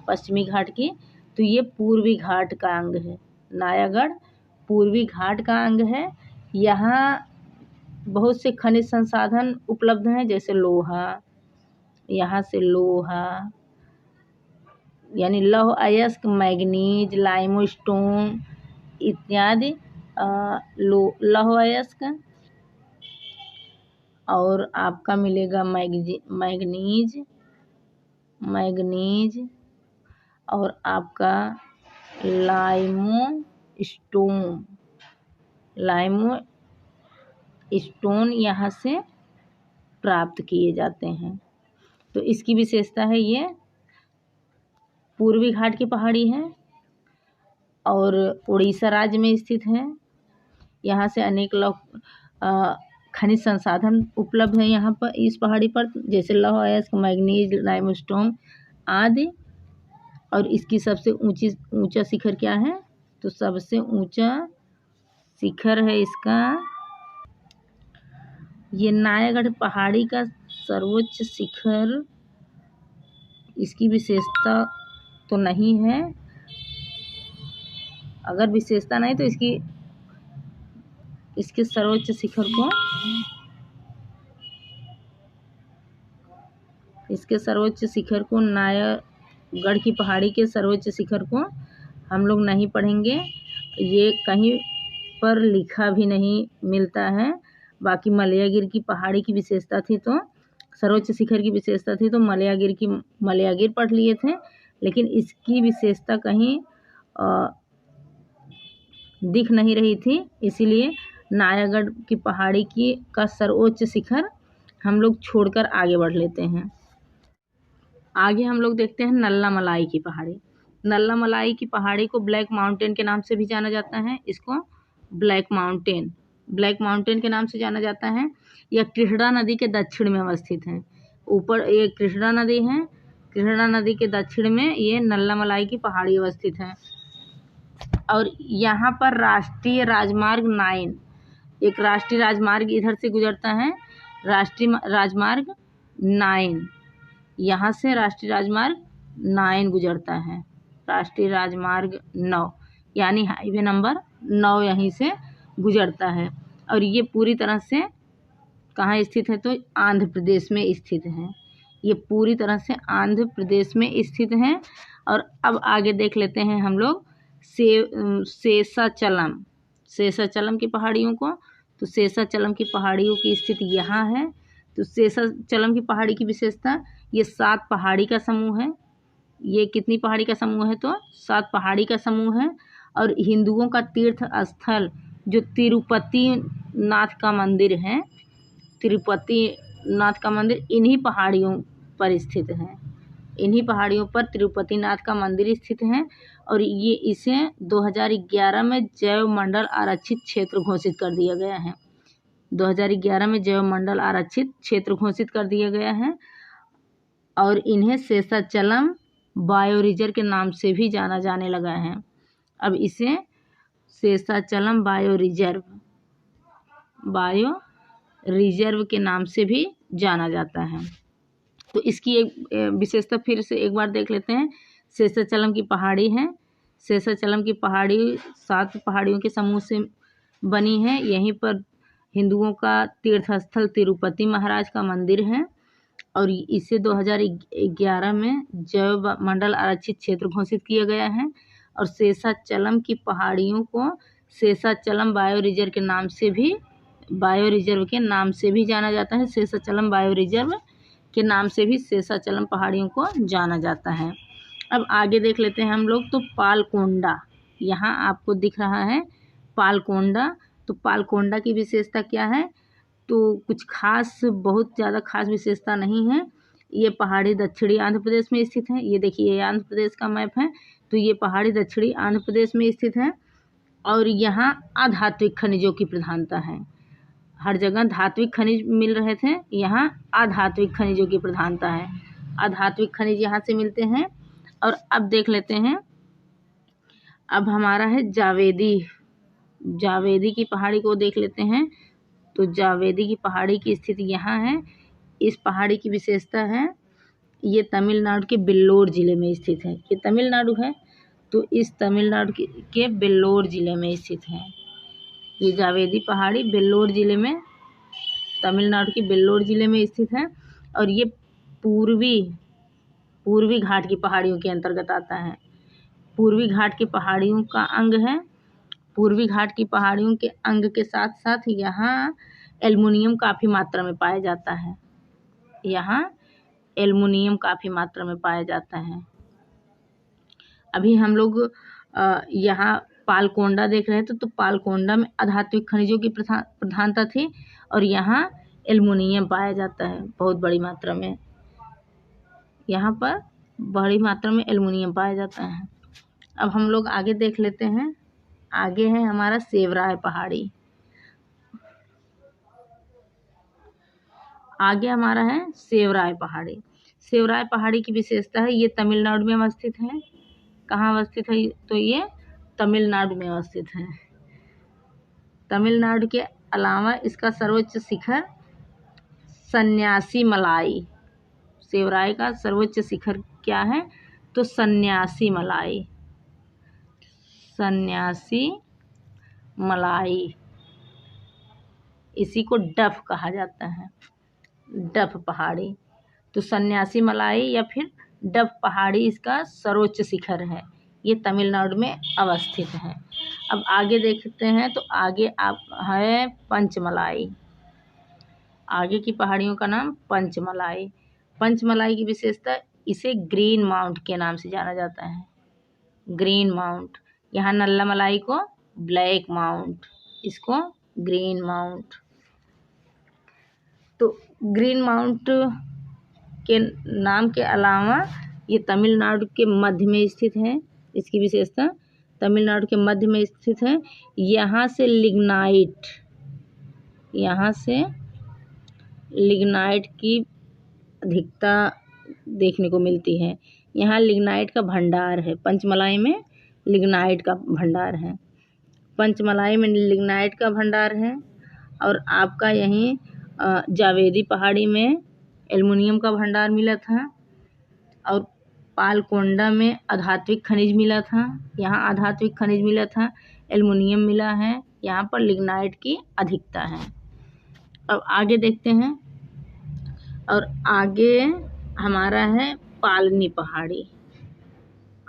पश्चिमी घाट की। तो ये पूर्वी घाट का अंग है। नायागढ़ पूर्वी घाट का अंग है। यहाँ बहुत से खनिज संसाधन उपलब्ध हैं, जैसे लोहा, यहाँ से लोहा यानी लौह अयस्क, मैग्नीज, लाइमस्टोन इत्यादि लौह अयस्क, और आपका मिलेगा मैग्नीज और आपका लाइमस्टोन यहाँ से प्राप्त किए जाते हैं। तो इसकी विशेषता है, ये पूर्वी घाट की पहाड़ी है और उड़ीसा राज्य में स्थित है। यहाँ से अनेक खनिज संसाधन उपलब्ध है यहाँ पर, इस पहाड़ी पर, जैसे लौह अयस्क, मैग्नीज, लाइमस्टोन आदि। और इसकी सबसे ऊंचा शिखर क्या है, तो सबसे ऊंचा शिखर है इसका, ये नायागढ़ पहाड़ी का सर्वोच्च शिखर। इसकी विशेषता तो नहीं है, अगर विशेषता नहीं तो इसके सर्वोच्च शिखर को, नायागढ़ की पहाड़ी के सर्वोच्च शिखर को हम लोग नहीं पढ़ेंगे। ये कहीं पर लिखा भी नहीं मिलता है। बाकी मलयागिरी की पहाड़ी की विशेषता थी, तो सर्वोच्च शिखर की विशेषता थी, तो मलयागिरी पढ़ लिए थे। लेकिन इसकी विशेषता कहीं दिख नहीं रही थी, इसीलिए नायागढ़ की पहाड़ी का सर्वोच्च शिखर हम लोग छोड़कर आगे बढ़ लेते हैं। आगे हम लोग देखते हैं नल्ला मलाई की पहाड़ी। नल्ला मलाई की पहाड़ी को ब्लैक माउंटेन के नाम से भी जाना जाता है। इसको ब्लैक माउंटेन के नाम से जाना जाता है। यह कृष्णा नदी के दक्षिण में अवस्थित है। ऊपर ये कृष्णा नदी है, कृष्णा नदी के दक्षिण में ये नल्ला मलाई की पहाड़ी अवस्थित है। और यहाँ पर राष्ट्रीय राजमार्ग 9, एक राष्ट्रीय राजमार्ग इधर से गुजरता है, राष्ट्रीय राजमार्ग 9, यहाँ से राष्ट्रीय राजमार्ग 9 गुजरता है। राष्ट्रीय राजमार्ग 9 यानी हाईवे नंबर 9 यहीं से गुजरता है। और ये पूरी तरह से कहाँ स्थित है, तो आंध्र प्रदेश में स्थित है। ये पूरी तरह से आंध्र प्रदेश में स्थित है। और अब आगे देख लेते हैं हम लोग शेषाचलम की पहाड़ियों को। तो शेषाचलम की पहाड़ियों की स्थिति यहाँ है। तो शेषाचलम की पहाड़ी की विशेषता, ये 7 पहाड़ी का समूह है। ये कितनी पहाड़ी का समूह है, तो 7 पहाड़ी का समूह है। और हिंदुओं का तीर्थ स्थल जो तिरुपति नाथ का मंदिर है, तिरुपति नाथ का मंदिर इन्हीं पहाड़ियों पर स्थित है। इन्हीं पहाड़ियों पर तिरुपति नाथ का मंदिर स्थित है। और ये इसे 2011 में जैव मंडल आरक्षित क्षेत्र घोषित कर दिया गया है। 2011 में जैव मंडल आरक्षित क्षेत्र घोषित कर दिया गया है। और इन्हें शेषाचलम बायो रिजर्व के नाम से भी जाना जाने लगा है। अब इसे शेषाचलम बायो रिजर्व के नाम से भी जाना जाता है। तो इसकी एक विशेषता फिर से एक बार देख लेते हैं। शेषाचलम की पहाड़ी है। शेषाचलम की पहाड़ी 7 पहाड़ियों के समूह से बनी है। यहीं पर हिंदुओं का तीर्थ स्थल तिरुपति महाराज का मंदिर है। और इसे 2011 में जैव मंडल आरक्षित क्षेत्र घोषित किया गया है। और शेषाचलम की पहाड़ियों को शेषाचलम बायो रिजर्व के नाम से भी जाना जाता है। शेषाचलम बायो रिजर्व के नाम से भी शेषाचलम पहाड़ियों को जाना जाता है। अब आगे देख लेते हैं हम लोग। तो पालकोंडा, यहाँ आपको दिख रहा है पालकोंडा। तो पालकोंडा की विशेषता क्या है, तो कुछ खास, बहुत ज़्यादा खास विशेषता नहीं है। ये पहाड़ी दक्षिणी आंध्र प्रदेश में स्थित है। ये देखिए, ये आंध्र प्रदेश का मैप है। तो ये पहाड़ी दक्षिणी आंध्र प्रदेश में स्थित है। और यहाँ अधात्विक खनिजों की प्रधानता है। हर जगह धात्विक खनिज मिल रहे थे, यहाँ अधात्विक खनिजों की प्रधानता है। अधात्विक खनिज यहाँ से मिलते हैं। और अब देख लेते हैं, अब हमारा है जावेदी की पहाड़ी को देख लेते हैं। तो जावेदी की पहाड़ी की स्थिति यहाँ है। इस पहाड़ी की विशेषता है, ये तमिलनाडु के बिल्लोर जिले में स्थित है। ये तमिलनाडु है, तो इस तमिलनाडु के बिल्लोर जिले में स्थित है। ये जावेदी पहाड़ी बिल्लोर जिले में, तमिलनाडु के बिल्लोर जिले में स्थित है। और ये पूर्वी घाट की पहाड़ियों के अंतर्गत आता है। पूर्वी घाट की पहाड़ियों का अंग है। पूर्वी घाट की पहाड़ियों के अंग के साथ साथ यहाँ एल्युमिनियम काफ़ी मात्रा में पाया जाता है। यहाँ एल्युमिनियम काफ़ी मात्रा में पाया जाता है। अभी हम लोग यहाँ पालकोंडा देख रहे थे। तो पालकोंडा में अधात्विक खनिजों की प्रधानता थी। और यहाँ एल्युमिनियम पाया जाता है बहुत बड़ी मात्रा में। यहाँ पर बड़ी मात्रा में एल्युमिनियम पाया जाता है। अब हम लोग आगे देख लेते हैं। आगे है हमारा सेवराय पहाड़ी। आगे हमारा है सेवराय पहाड़ी। सेवराय पहाड़ी की विशेषता है, ये तमिलनाडु में अवस्थित है। कहाँ अवस्थित है, तो ये तमिलनाडु में अवस्थित है। तमिलनाडु के अलावा इसका सर्वोच्च शिखर सन्यासी मलाई। सेवराय का सर्वोच्च शिखर क्या है, तो सन्यासी मलाई। इसी को डफ कहा जाता है, डफ पहाड़ी। तो सन्यासी मलाई या फिर डफ पहाड़ी इसका सर्वोच्च शिखर है। ये तमिलनाडु में अवस्थित है। अब आगे देखते हैं। तो आगे आप है पंचमलाई। आगे की पहाड़ियों का नाम पंचमलाई। पंचमलाई की विशेषता, इसे ग्रीन माउंट के नाम से जाना जाता है। Green mount. यहाँ नल्ला मलाई को ब्लैक माउंट, इसको ग्रीन माउंट। तो ग्रीन माउंट के नाम के अलावा ये तमिलनाडु के मध्य में स्थित है। इसकी विशेषता तमिलनाडु के मध्य में स्थित है। यहाँ से लिग्नाइट की अधिकता देखने को मिलती है। यहाँ लिग्नाइट का भंडार है। पंचमलाई में लिग्नाइट का भंडार है। पंचमलाई में लिग्नाइट का भंडार है। और आपका यहीं जावेदी पहाड़ी में एल्युमिनियम का भंडार मिला था। और पालकोंडा में आधात्विक खनिज मिला था। यहाँ आधात्विक खनिज मिला था, एल्युमिनियम मिला है। यहाँ पर लिग्नाइट की अधिकता है। अब आगे देखते हैं। और आगे हमारा है पालनी पहाड़ी।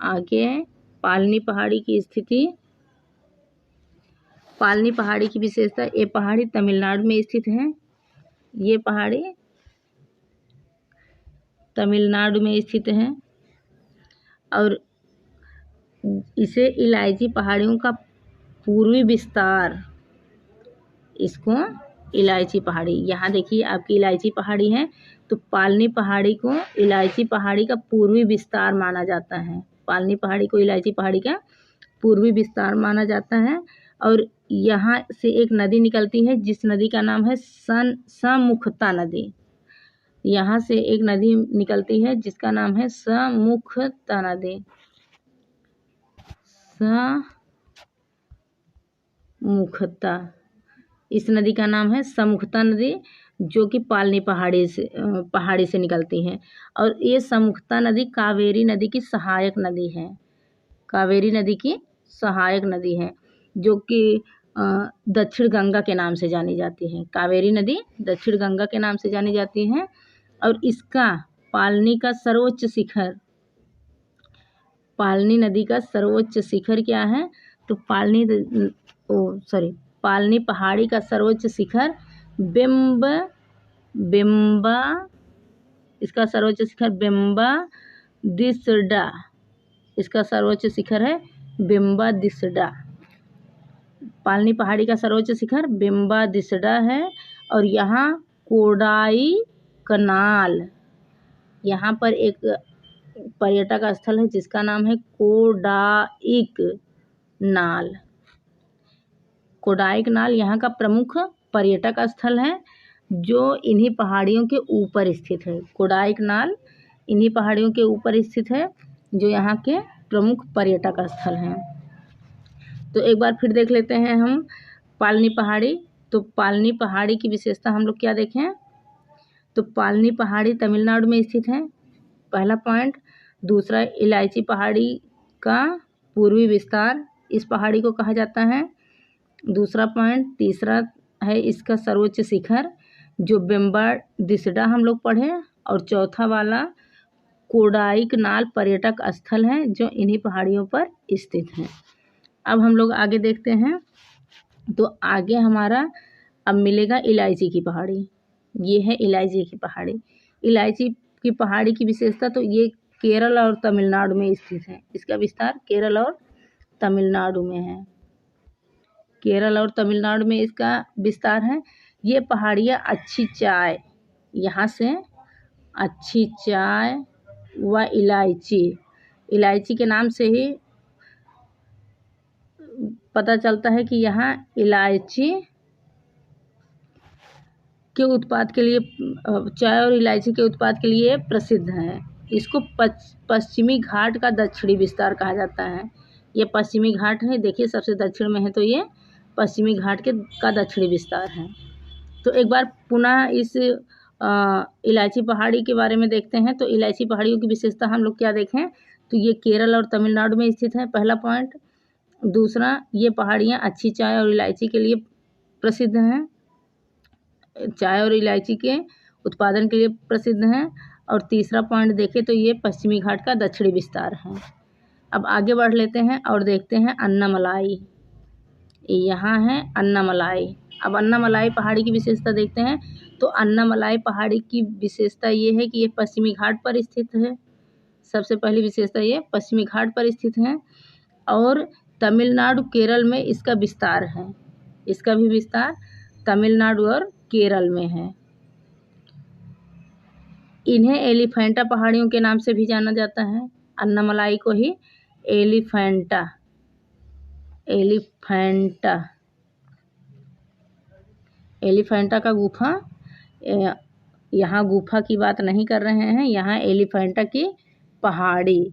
आगे पालनी पहाड़ी की स्थिति, पालनी पहाड़ी की विशेषता, ये पहाड़ी तमिलनाडु में स्थित है। ये पहाड़ी तमिलनाडु में स्थित है और इसे इलायची पहाड़ियों का पूर्वी विस्तार, इसको इलायची पहाड़ी, यहाँ देखिए आपकी इलायची पहाड़ी है, तो पालनी पहाड़ी को इलायची पहाड़ी का पूर्वी विस्तार माना जाता है। पालनी पहाड़ी को इलायची पहाड़ी का पूर्वी विस्तार माना जाता है। और यहाँ से एक नदी निकलती है जिस नदी का नाम है समुखता नदी। यहाँ से एक नदी निकलती है जिसका नाम है समुखता नदी। समुखता, इस नदी का नाम है समुखता नदी, जो कि पालनी पहाड़ी से निकलती है। और ये समुखता नदी कावेरी नदी की सहायक नदी है। कावेरी नदी की सहायक नदी है, जो कि दक्षिण गंगा के नाम से जानी जाती है। कावेरी नदी दक्षिण गंगा के नाम से जानी जाती है। और इसका पालनी का सर्वोच्च शिखर, पालनी नदी का सर्वोच्च शिखर क्या है? तो पालनी पहाड़ी का सर्वोच्च शिखर बिम्बा, इसका सर्वोच्च शिखर बिम्बादिसडा, इसका सर्वोच्च शिखर है बिम्बादिसडा। पालनी पहाड़ी का सर्वोच्च शिखर बिम्बादिसडा है। और यहाँ कोडाई कनाल, यहाँ पर एक पर्यटक स्थल है जिसका नाम है कोडाइकनाल। कोडाइकनाल यहाँ का प्रमुख पर्यटक स्थल है, जो इन्हीं पहाड़ियों के ऊपर स्थित है। कोडाइकनाल इन्हीं पहाड़ियों के ऊपर स्थित है, जो यहाँ के प्रमुख पर्यटक स्थल हैं। तो एक बार फिर देख लेते हैं हम पालनी पहाड़ी। तो पालनी पहाड़ी की विशेषता हम लोग क्या देखें? तो पालनी पहाड़ी तमिलनाडु में स्थित है, पहला पॉइंट। दूसरा, इलायची पहाड़ी का पूर्वी विस्तार इस पहाड़ी को कहा जाता है, दूसरा पॉइंट। तीसरा है इसका सर्वोच्च शिखर, जो बिम्बादिसडा हम लोग पढ़े। और चौथा वाला कोडाइकनाल पर्यटक स्थल है, जो इन्हीं पहाड़ियों पर स्थित है। अब हम लोग आगे देखते हैं। तो आगे हमारा अब मिलेगा इलायची की पहाड़ी। ये है इलायची की पहाड़ी। इलायची की पहाड़ी की विशेषता, तो ये केरल और तमिलनाडु में स्थित है। इसका विस्तार केरल और तमिलनाडु में है। केरल और तमिलनाडु में इसका विस्तार है। ये पहाड़ियाँ अच्छी चाय, यहाँ से अच्छी चाय व इलायची के नाम से ही पता चलता है कि यहाँ इलायची के उत्पाद के लिए, चाय और इलायची के उत्पाद के लिए प्रसिद्ध है। इसको पश्चिमी घाट का दक्षिणी विस्तार कहा जाता है। ये पश्चिमी घाट है, देखिए सबसे दक्षिण में है, तो ये पश्चिमी घाट का दक्षिणी विस्तार है। तो एक बार पुनः इस इलायची पहाड़ी के बारे में देखते हैं। तो इलायची पहाड़ियों की विशेषता हम लोग क्या देखें? तो ये केरल और तमिलनाडु में स्थित है, पहला पॉइंट। दूसरा, ये पहाड़ियाँ अच्छी चाय और इलायची के लिए प्रसिद्ध हैं, चाय और इलायची के उत्पादन के लिए प्रसिद्ध हैं। और तीसरा पॉइंट देखें तो ये पश्चिमी घाट का दक्षिणी विस्तार है। अब आगे बढ़ लेते हैं और देखते हैं अन्नामलाई। यहाँ है अन्नामलाई। अब अन्नामलाई पहाड़ी की विशेषता देखते हैं। तो अन्नामलाई पहाड़ी की विशेषता ये है कि ये पश्चिमी घाट पर स्थित है। सबसे पहली विशेषता ये पश्चिमी घाट पर स्थित है। और तमिलनाडु केरल में इसका विस्तार है। इसका भी विस्तार तमिलनाडु और केरल में है। इन्हें एलिफेंटा पहाड़ियों के नाम से भी जाना जाता है। अन्नामलाई को ही एलिफेंटा एलिफेंटा एलिफेंटा का गुफा, यहाँ गुफा की बात नहीं कर रहे हैं, यहाँ एलिफेंटा की पहाड़ी,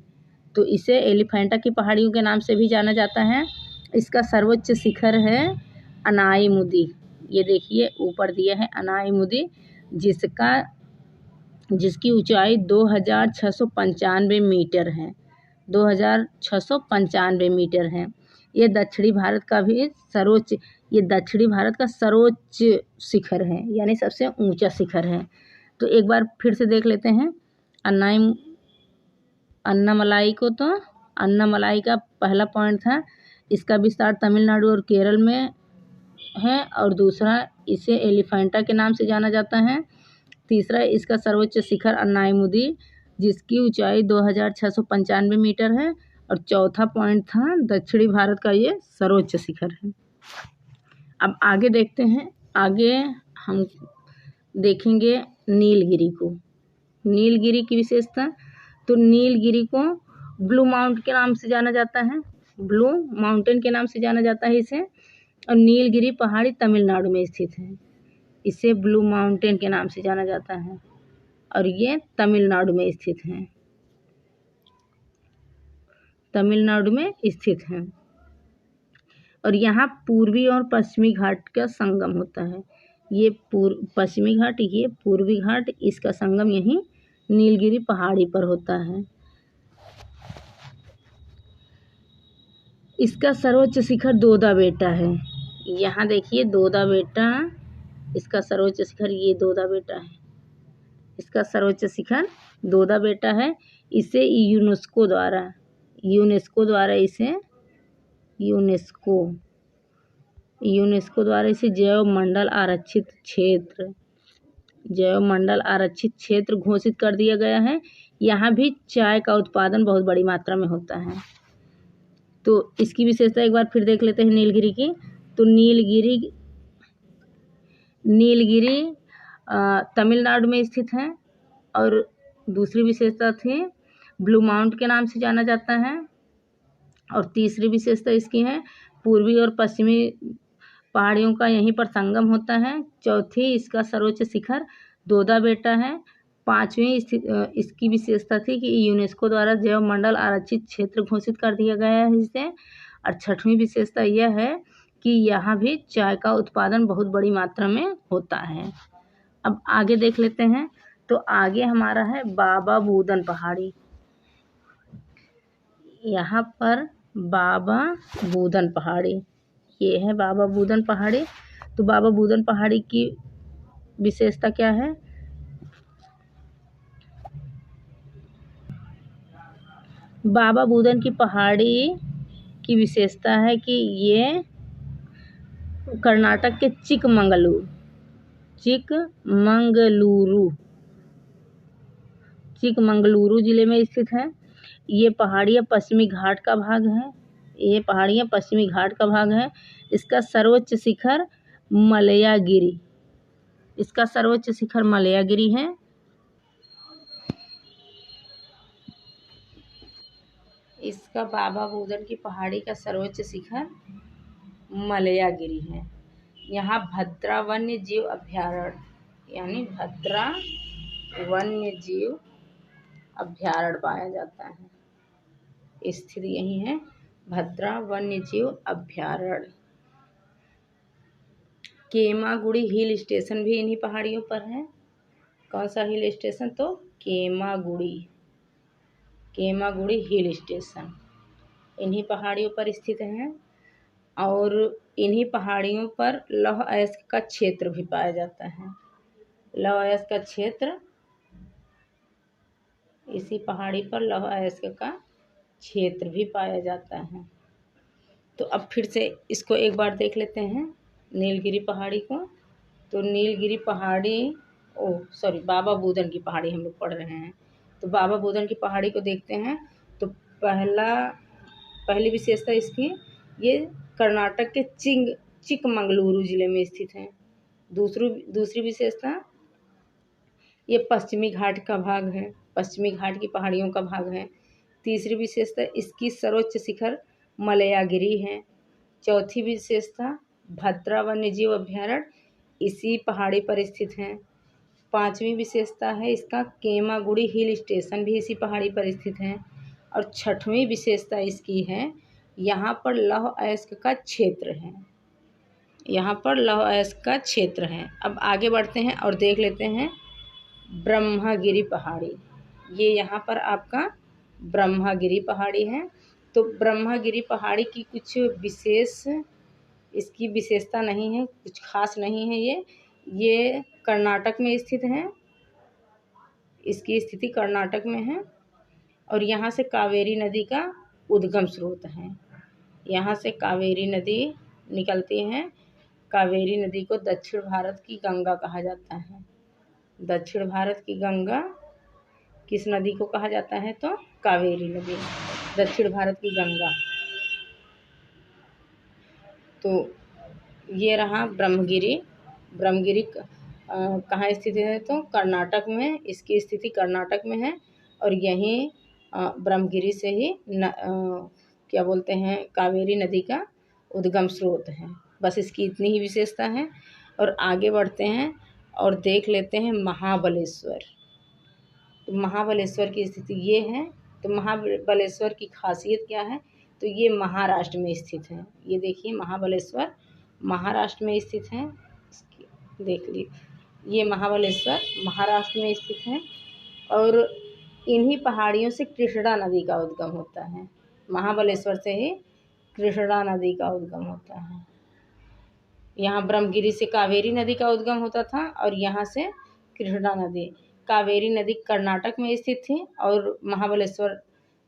तो इसे एलिफेंटा की पहाड़ियों के नाम से भी जाना जाता है। इसका सर्वोच्च शिखर है अनाईमुदी। ये देखिए ऊपर दिया है अनाईमुदी, जिसकी ऊंचाई 2695 मीटर है। 2695 मीटर है। ये दक्षिणी भारत का सर्वोच्च शिखर है, यानी सबसे ऊंचा शिखर है। तो एक बार फिर से देख लेते हैं अन्नामलाई को। तो अन्नामलाई का पहला पॉइंट था, इसका विस्तार तमिलनाडु और केरल में है, और दूसरा इसे एलिफेंटा के नाम से जाना जाता है। तीसरा इसका सर्वोच्च शिखर अन्नाईमुदी, जिसकी ऊंचाई 2695 मीटर है, और चौथा पॉइंट था दक्षिणी भारत का ये सर्वोच्च शिखर है। अब आगे देखते हैं, आगे हम देखेंगे नीलगिरी को। नीलगिरी की विशेषता, तो नीलगिरी को ब्लू माउंटेन के नाम से जाना जाता है, ब्लू माउंटेन के नाम से जाना जाता है इसे। और नीलगिरी पहाड़ी तमिलनाडु में स्थित है, इसे ब्लू माउंटेन के नाम से जाना जाता है, और ये तमिलनाडु में स्थित है, तमिलनाडु में स्थित है। और यहाँ पूर्वी और पश्चिमी घाट का संगम होता है। ये पश्चिमी घाट, ये पूर्वी घाट, इसका संगम यहीं नीलगिरी पहाड़ी पर होता है। इसका सर्वोच्च शिखर दोदा बेटा है। यहाँ देखिए दोदा बेटा, इसका सर्वोच्च शिखर ये दोदा बेटा है, इसका सर्वोच्च शिखर दोदा बेटा है। इसे यूनेस्को द्वारा इसे जैव मंडल आरक्षित क्षेत्र घोषित कर दिया गया है। यहाँ भी चाय का उत्पादन बहुत बड़ी मात्रा में होता है। तो इसकी विशेषता एक बार फिर देख लेते हैं नीलगिरी की। तो नीलगिरी तमिलनाडु में स्थित है, और दूसरी विशेषता थी ब्लू माउंट के नाम से जाना जाता है, और तीसरी विशेषता इसकी है पूर्वी और पश्चिमी पहाड़ियों का यहीं पर संगम होता है। चौथी इसका सर्वोच्च शिखर दोदा बेटा है। पांचवी इसकी विशेषता थी कि यूनेस्को द्वारा जैव मंडल आरक्षित क्षेत्र घोषित कर दिया गया है इसे। और छठवीं विशेषता यह है कि यहाँ भी चाय का उत्पादन बहुत बड़ी मात्रा में होता है। अब आगे देख लेते हैं। तो आगे हमारा है बाबा बूदन पहाड़ी। यहाँ पर बाबा बूदन पहाड़ी, ये है बाबा बूदन पहाड़ी। तो बाबा बूदन पहाड़ी की विशेषता क्या है? बाबा बूदन की पहाड़ी की विशेषता है कि ये कर्नाटक के चिकमंगलुरु जिले में स्थित है। ये पहाड़ियाँ पश्चिमी घाट का भाग है। इसका सर्वोच्च शिखर मलयागिरी है। इसका बाबा बूदन की पहाड़ी का सर्वोच्च शिखर मलयागिरी है। यहाँ भद्रा वन्य जीव अभ्यारण्य पाया जाता है। स्थित यही है भद्रा वन्य जीव अभ्यारण्य। केमागुड़ी हिल स्टेशन भी इन्हीं पहाड़ियों पर है। कौन सा हिल स्टेशन? तो केमागुड़ी हिल स्टेशन इन्हीं पहाड़ियों पर स्थित है। और इन्हीं पहाड़ियों पर लौह अयस्क का क्षेत्र भी पाया जाता है। लौह अयस्क का क्षेत्र, इसी पहाड़ी पर लौह अयस्क का क्षेत्र भी पाया जाता है। तो अब फिर से इसको एक बार देख लेते हैं नीलगिरी पहाड़ी को। तो नीलगिरी पहाड़ी बाबा बूदन की पहाड़ी हम लोग पढ़ रहे हैं। तो बाबा बूदन की पहाड़ी को देखते हैं। तो पहली विशेषता इसकी, ये कर्नाटक के चिकमंगलुरु जिले में स्थित है। दूसरी विशेषता, ये पश्चिमी घाट का भाग है, पश्चिमी घाट की पहाड़ियों का भाग है। तीसरी विशेषता इसकी सर्वोच्च शिखर मलयागिरी है। चौथी विशेषता भद्रा वन्यजीव अभ्यारण्य इसी पहाड़ी पर स्थित है। पांचवी विशेषता है इसका केमागुड़ी हिल स्टेशन भी इसी पहाड़ी पर स्थित है। और छठवीं विशेषता इसकी है यहाँ पर लौह अयस्क का क्षेत्र है, यहाँ पर लौह अयस्क का क्षेत्र है। अब आगे बढ़ते हैं और देख लेते हैं ब्रह्मगिरी पहाड़ी। ये यहाँ पर आपका ब्रह्मगिरी पहाड़ी है। तो ब्रह्मगिरी पहाड़ी की कुछ विशेष इसकी विशेषता नहीं है, कुछ खास नहीं है। ये कर्नाटक में स्थित है, इसकी स्थिति कर्नाटक में है। और यहाँ से कावेरी नदी का उद्गम स्रोत है, यहाँ से कावेरी नदी निकलती है। कावेरी नदी को दक्षिण भारत की गंगा कहा जाता है। दक्षिण भारत की गंगा किस नदी को कहा जाता है? तो कावेरी नदी, दक्षिण भारत की गंगा। तो ये रहा ब्रह्मगिरी। ब्रह्मगिरी कहाँ स्थित है? तो कर्नाटक में, इसकी स्थिति कर्नाटक में है। और यहीं ब्रह्मगिरी से ही क्या बोलते हैं, कावेरी नदी का उद्गम स्रोत है। बस इसकी इतनी ही विशेषता है। और आगे बढ़ते हैं और देख लेते हैं महाबलेश्वर। तो महाबलेश्वर की स्थिति ये है। तो महाबलेश्वर की खासियत क्या है? तो ये महाराष्ट्र में स्थित है। ये देखिए महाबलेश्वर महाराष्ट्र में स्थित है। देख लीजिए, ये महाबलेश्वर महाराष्ट्र में स्थित है। और इन्हीं पहाड़ियों से कृष्णा नदी का उद्गम होता है। महाबलेश्वर से ही कृष्णा नदी का उद्गम होता है। यहाँ ब्रह्मगिरी से कावेरी नदी का उद्गम होता था और यहाँ से कृष्णा नदी। कावेरी नदी कर्नाटक में स्थित थी और महाबलेश्वर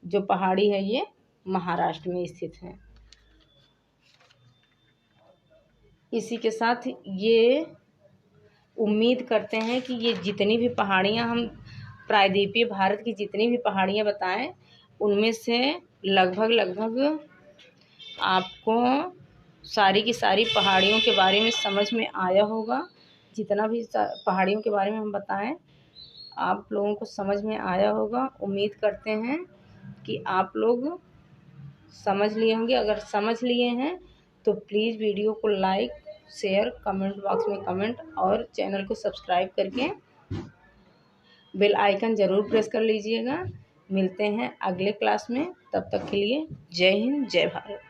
जो पहाड़ी है ये महाराष्ट्र में स्थित है। इसी के साथ ये उम्मीद करते हैं कि ये जितनी भी पहाड़ियाँ हम प्रायद्वीपीय भारत की जितनी भी पहाड़ियाँ बताएं, उनमें से लगभग आपको सारी की सारी पहाड़ियों के बारे में समझ में आया होगा। जितना भी पहाड़ियों के बारे में हम बताएं, आप लोगों को समझ में आया होगा। उम्मीद करते हैं कि आप लोग समझ लिए होंगे। अगर समझ लिए हैं तो प्लीज़ वीडियो को लाइक, शेयर, कमेंट बॉक्स में कमेंट और चैनल को सब्सक्राइब करके बेल आइकन ज़रूर प्रेस कर लीजिएगा। मिलते हैं अगले क्लास में, तब तक के लिए जय हिंद, जय भारत।